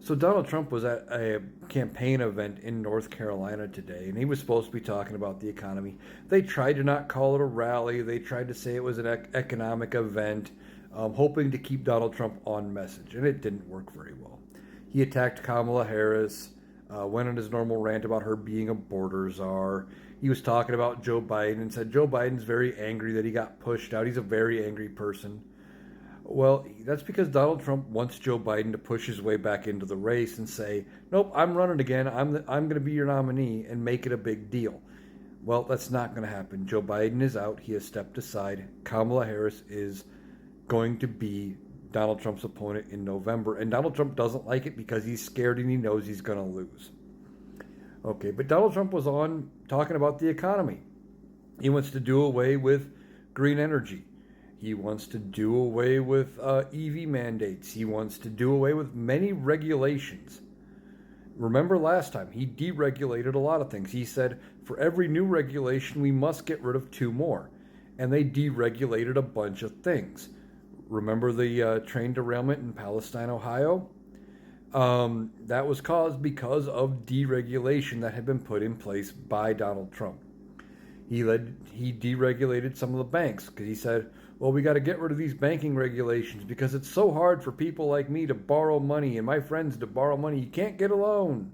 So Donald Trump was at a campaign event in North Carolina today, and he was supposed to be talking about the economy. They tried to not call it a rally. They tried to say it was an economic event, hoping to keep Donald Trump on message, and it didn't work very well. He attacked Kamala Harris, went on his normal rant about her being a border czar. He was talking about Joe Biden and said Joe Biden's very angry that he got pushed out. He's a very angry person. Well, that's because Donald Trump wants Joe Biden to push his way back into the race and say, "Nope, I'm running again. I'm going to be your nominee," and make it a big deal. Well, that's not going to happen. Joe Biden is out. He has stepped aside. Kamala Harris is going to be Donald Trump's opponent in November, and Donald Trump doesn't like it because he's scared and he knows he's going to lose. Okay, but Donald Trump was on talking about the economy. He wants to do away with green energy. He wants to do away with EV mandates. He wants to do away with many regulations. Remember last time, he deregulated a lot of things. He said, for every new regulation, we must get rid of two more. And they deregulated a bunch of things. Remember the train derailment in Palestine, Ohio? That was caused because of deregulation that had been put in place by Donald Trump. He deregulated some of the banks because he said, well, we got to get rid of these banking regulations because it's so hard for people like me to borrow money and my friends to borrow money. You can't get a loan.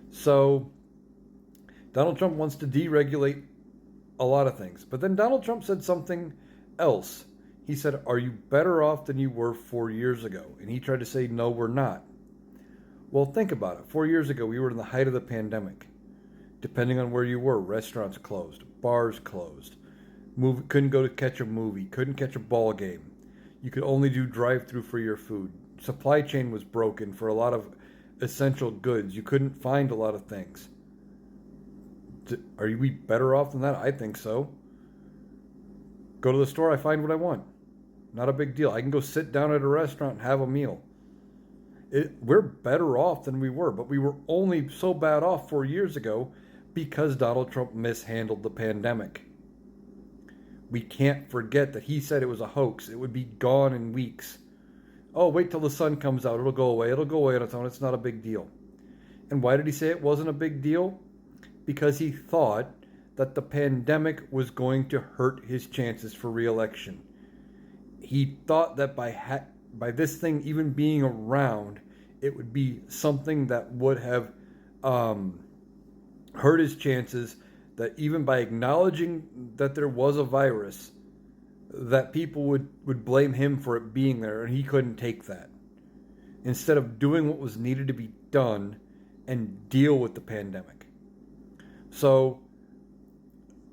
So Donald Trump wants to deregulate a lot of things. But then Donald Trump said something else. He said, are you better off than you were 4 years ago? And he tried to say, no, we're not. Well, think about it. 4 years ago, we were in the height of the pandemic. Depending on where you were, restaurants closed, bars closed. Couldn't go to catch a movie, couldn't catch a ball game. You could only do drive-through for your food. Supply chain was broken for a lot of essential goods. You couldn't find a lot of things. Are we better off than that? I think so. Go to the store, I find what I want. Not a big deal. I can go sit down at a restaurant and have a meal. We're better off than we were, but we were only so bad off 4 years ago because Donald Trump mishandled the pandemic. We can't forget that he said it was a hoax. It would be gone in weeks. Oh, wait till the sun comes out. It'll go away. It'll go away on its own. It's not a big deal. And why did he say it wasn't a big deal? Because he thought that the pandemic was going to hurt his chances for re-election. He thought that by this thing even being around, it would be something that would have hurt his chances, that even by acknowledging that there was a virus, that people would blame him for it being there, and he couldn't take that. Instead of doing what was needed to be done and deal with the pandemic. So,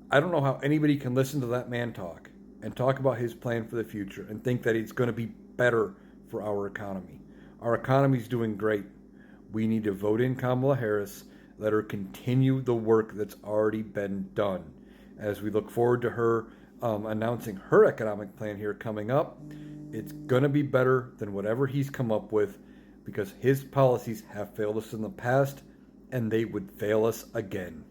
I don't know how anybody can listen to that man talk and talk about his plan for the future and think that it's going to be better for our economy. Our economy's doing great. We need to vote in Kamala Harris. Let her continue the work that's already been done. As we look forward to her announcing her economic plan here coming up, it's going to be better than whatever he's come up with because his policies have failed us in the past and they would fail us again.